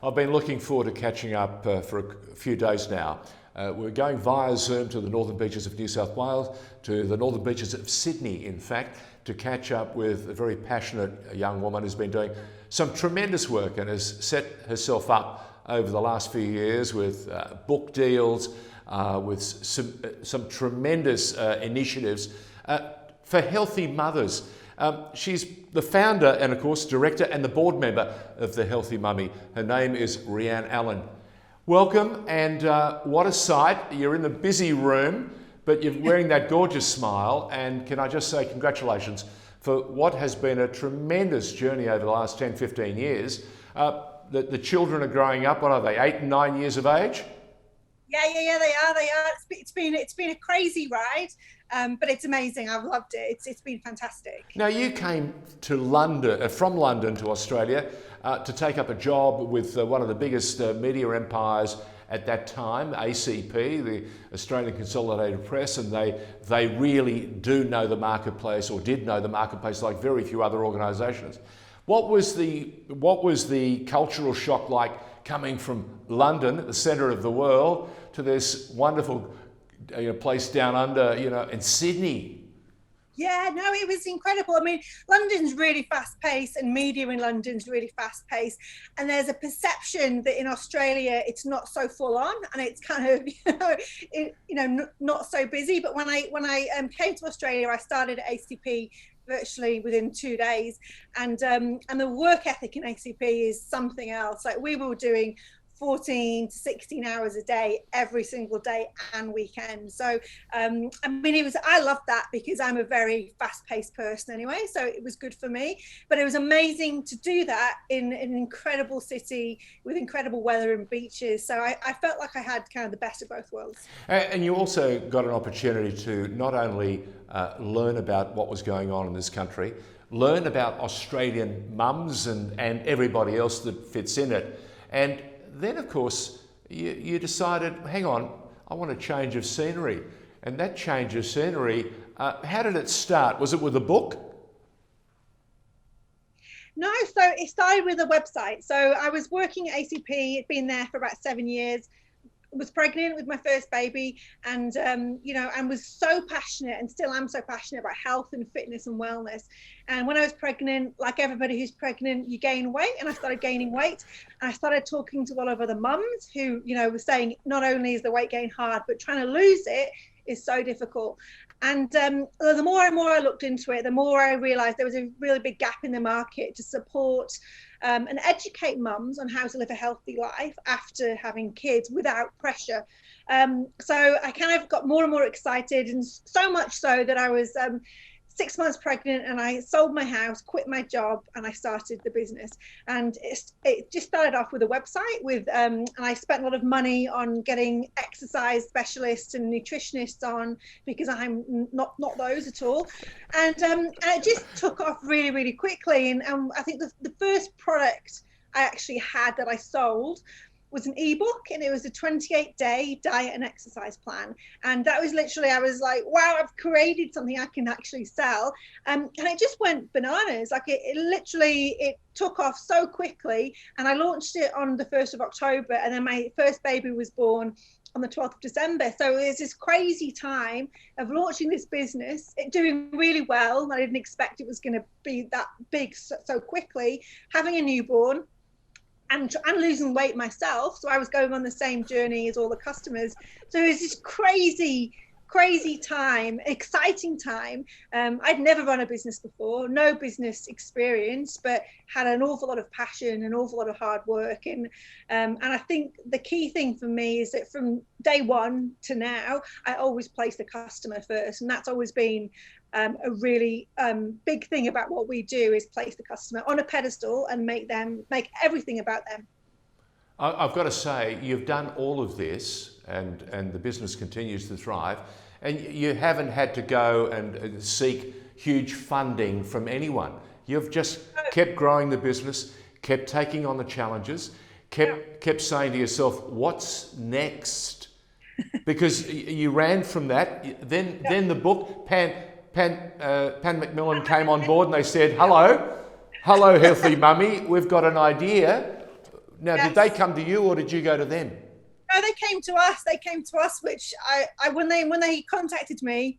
I've been looking forward to catching up for a few days now. We're going via Zoom to the northern beaches of New South Wales, to the northern beaches of Sydney, in fact, to catch up with a very passionate young woman who's been doing some tremendous work and has set herself up over the last few years with book deals, with some tremendous initiatives for healthy mothers. She's the founder and, of course, director and the board member of The Healthy Mummy. Her name is Rhian Allen. Welcome, and what a sight. You're in the busy room, but you're wearing that gorgeous smile, and can I just say congratulations for what has been a tremendous journey over the last 10, 15 years. The children are growing up. What are they, 8 and 9 years of age? Yeah, they are. It's been a crazy ride, but it's amazing. I've loved it. It's been fantastic. Now, you came to London, from London to Australia, to take up a job with one of the biggest media empires at that time, ACP, the Australian Consolidated Press, and they really do know the marketplace, or did know the marketplace, like very few other organisations. What was the cultural shock like coming from London, at the centre of the world, to this wonderful place down under, in Sydney? Yeah, no, it was incredible. I mean, London's really fast paced, and media in London's really fast paced. And there's a perception that in Australia it's not so full on, and it's kind of, not so busy. But when I came to Australia, I started at ACP virtually within 2 days, and the work ethic in ACP is something else. Like, we were doing 14 to 16 hours a day, every single day and weekend. So, I loved that because I'm a very fast-paced person anyway, so it was good for me. But it was amazing to do that in an incredible city with incredible weather and beaches. So I felt like I had kind of the best of both worlds. And you also got an opportunity to not only learn about what was going on in this country, learn about Australian mums and everybody else that fits in it. And then, of course, you decided, hang on, I want a change of scenery. And that change of scenery, how did it start? Was it with a book? No, so it started with a website. So I was working at ACP, had been there for about 7 years, was pregnant with my first baby, and and was so passionate, and still am so passionate about health and fitness and wellness. And when I was pregnant, like everybody who's pregnant, you gain weight, and I started gaining weight. And I started talking to a lot of other mums who, were saying not only is the weight gain hard, but trying to lose it is so difficult. And the more and more I looked into it, the more I realized there was a really big gap in the market to support and educate mums on how to live a healthy life after having kids without pressure. So I kind of got more and more excited, and so much so that I was 6 months pregnant, and I sold my house, quit my job, and I started the business. And it just started off with a website and I spent a lot of money on getting exercise specialists and nutritionists on, because I'm not those at all. And it just took off really, really quickly. And I think the first product I actually had that I sold was an ebook, and it was a 28-day diet and exercise plan. And that was literally, I was like, wow, I've created something I can actually sell. And it just went bananas. Like it took off so quickly. And I launched it on the 1st of October, and then my first baby was born on the 12th of December. So it was this crazy time of launching this business, it doing really well. I didn't expect it was going to be that big so quickly, having a newborn, and losing weight myself. So I was going on the same journey as all the customers. So it was this crazy time, exciting time. I'd never run a business before, no business experience, but had an awful lot of passion, an awful lot of hard work. And I think the key thing for me is that from day one to now, I always place the customer first. And that's always been a really big thing about what we do, is place the customer on a pedestal and make everything about them. I've got to say, you've done all of this, and the business continues to thrive, and you haven't had to go and seek huge funding from anyone. You've just kept growing the business, kept taking on the challenges, kept saying to yourself, what's next? Because you ran from that. Then the book, Pan Macmillan came on board, and they said, hello, healthy mummy, we've got an idea. Now, Yes. did they come to you or did you go to them? No, they came to us. They came to us, which I when they contacted me,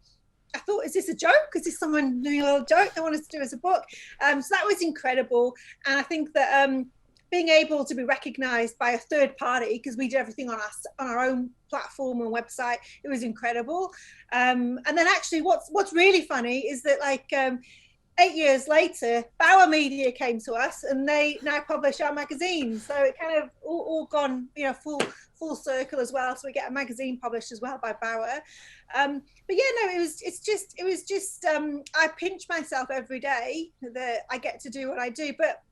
I thought, is this a joke? Is this someone doing a little joke they want us to do as a book? So that was incredible. And I think that being able to be recognized by a third party, because we did everything on our own platform and website, it was incredible. And then actually what's really funny is that 8 years later, Bauer Media came to us and they now publish our magazine. So it kind of all gone, full circle as well. So we get a magazine published as well by Bauer. But yeah, no, it was just I pinch myself every day that I get to do what I do. But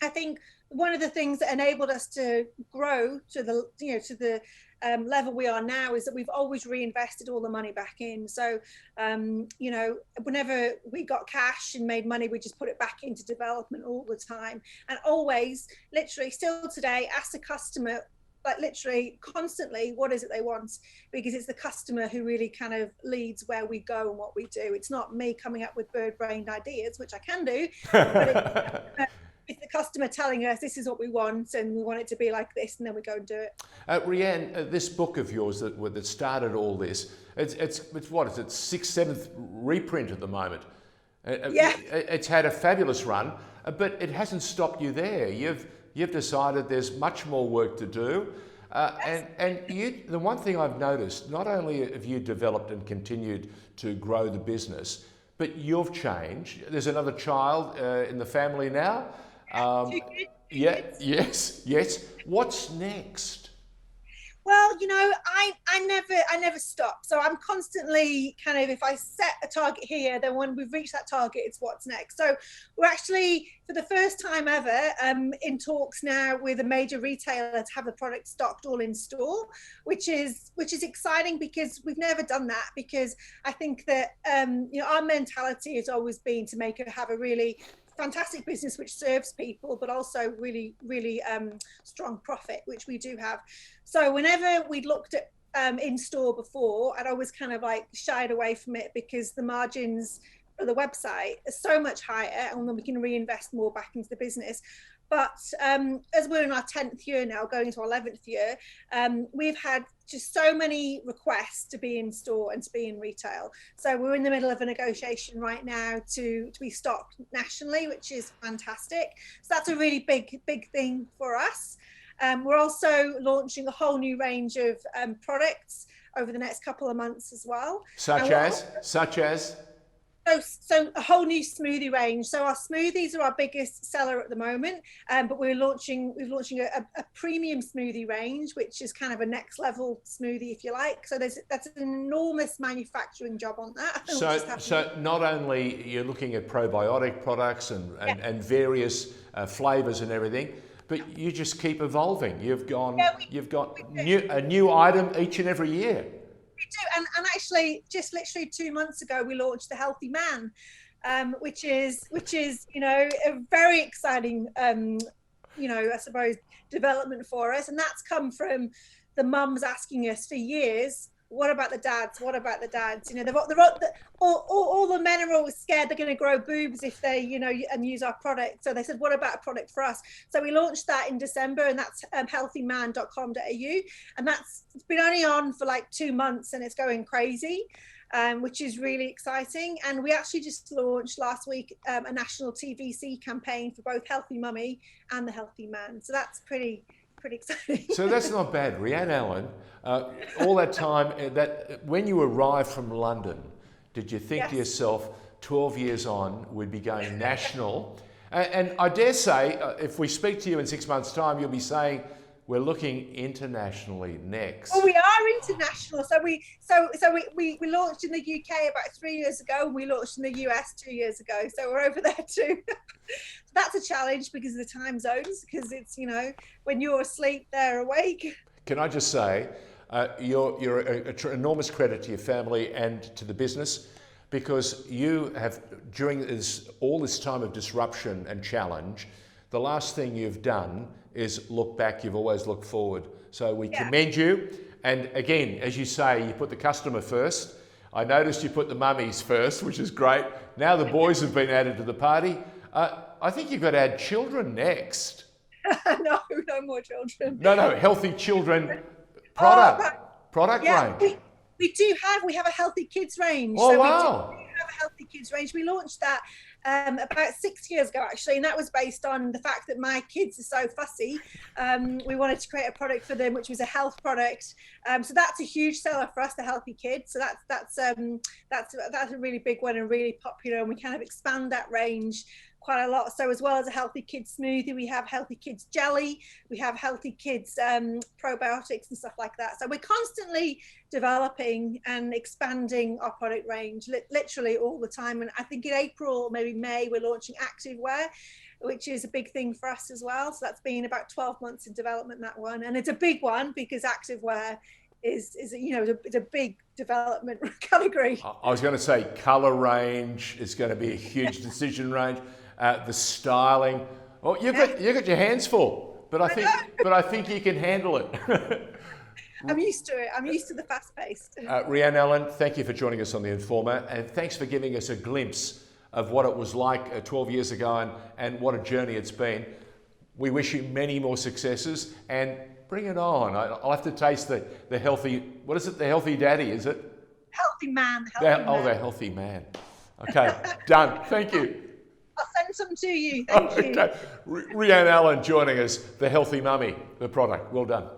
I think one of the things that enabled us to grow to the level we are now is that we've always reinvested all the money back in. So, whenever we got cash and made money, we just put it back into development all the time. And always, literally, still today, ask the customer, literally constantly, what is it they want? Because it's the customer who really kind of leads where we go and what we do. It's not me coming up with bird-brained ideas, which I can do, but it's the customer telling us this is what we want and we want it to be like this, and then we go and do it. Rhian, this book of yours that started all this, it's what is it, 6th, 7th reprint at the moment. Yeah. It's had a fabulous run, but it hasn't stopped you there. You've decided there's much more work to do. Yes. And the one thing I've noticed, not only have you developed and continued to grow the business, but you've changed. There's another child in the family now. Yes. What's next? Well, I never stop. So I'm constantly kind of, if I set a target here, then when we've reached that target, it's what's next. So we're actually, for the first time ever, in talks now with a major retailer to have the product stocked all in store, which is exciting because we've never done that. Because I think that our mentality has always been to have a really fantastic business which serves people, but also really, really strong profit, which we do have. So whenever we'd looked at in store before, I'd always kind of shied away from it because the margins for the website are so much higher, and then we can reinvest more back into the business. But as we're in our 10th year now, going into our 11th year, we've had just so many requests to be in store and to be in retail. So we're in the middle of a negotiation right now to be stocked nationally, which is fantastic. So that's a really big thing for us. We're also launching a whole new range of products over the next couple of months as well. Such as? So a whole new smoothie range. So our smoothies are our biggest seller at the moment, but we're launching a premium smoothie range, which is kind of a next level smoothie, if you like. So that's an enormous manufacturing job on that. So not only you're looking at probiotic products and various flavors and everything, but you just keep evolving. You've got a new item each and every year. We do, and actually, just literally 2 months ago, we launched the Healthy Man, which is a very exciting I suppose development for us, and that's come from the mums asking us for years, what about the dads? What about the dads? All the men are always scared they're going to grow boobs if they, and use our product. So they said, what about a product for us? So we launched that in December, and that's healthyman.com.au. And it's been only on for 2 months, and it's going crazy, which is really exciting. And we actually just launched last week a national TVC campaign for both Healthy Mummy and the Healthy Man. So that's pretty exciting. So that's not bad. Rhian Allen, all that time, that when you arrived from London, did you think to yourself, 12 years on, we'd be going national? And I dare say, if we speak to you in 6 months' time, you'll be saying, we're looking internationally next. Well, we are international. So we launched in the UK about 3 years ago, and we launched in the US 2 years ago. So we're over there too. That's a challenge because of the time zones, because it's, when you're asleep, they're awake. Can I just say, you're an enormous credit to your family and to the business, because you have, during all this time of disruption and challenge, the last thing you've done is look back. You've always looked forward. So we commend you. And again, as you say, you put the customer first. I noticed you put the mummies first, which is great. Now the boys have been added to the party. I think you've got to add children next. No, no more children. No, healthy children Oh, right. product Yeah, range. we have a healthy kids range. Oh, So we do wow. have a healthy kids range. We launched that about 6 years ago, actually, and that was based on the fact that my kids are so fussy. We wanted to create a product for them, which was a health product. So that's a huge seller for us, the healthy kids. So that's a really big one and really popular, and we kind of expand that range quite a lot. So as well as a healthy kids smoothie, we have healthy kids jelly, we have healthy kids probiotics and stuff like that. So we're constantly developing and expanding our product range, literally all the time. And I think in April, maybe May, we're launching activewear, which is a big thing for us as well. So that's been about 12 months in development, that one. And it's a big one because activewear is it's a big development category. I was going to say colour range is going to be a huge decision range. The styling. Well, you've got your hands full, but I think you can handle it. I'm used to it. I'm used to the fast paced. Rhian Allen, thank you for joining us on The Informer, and thanks for giving us a glimpse of what it was like 12 years ago and what a journey it's been. We wish you many more successes and bring it on. I'll have to taste the healthy, what is it? The healthy daddy, is it? Healthy man. The healthy man. Okay, done. Thank you. I'll send some to you. Thank you. Rhian Allen joining us, the healthy mummy, the product. Well done.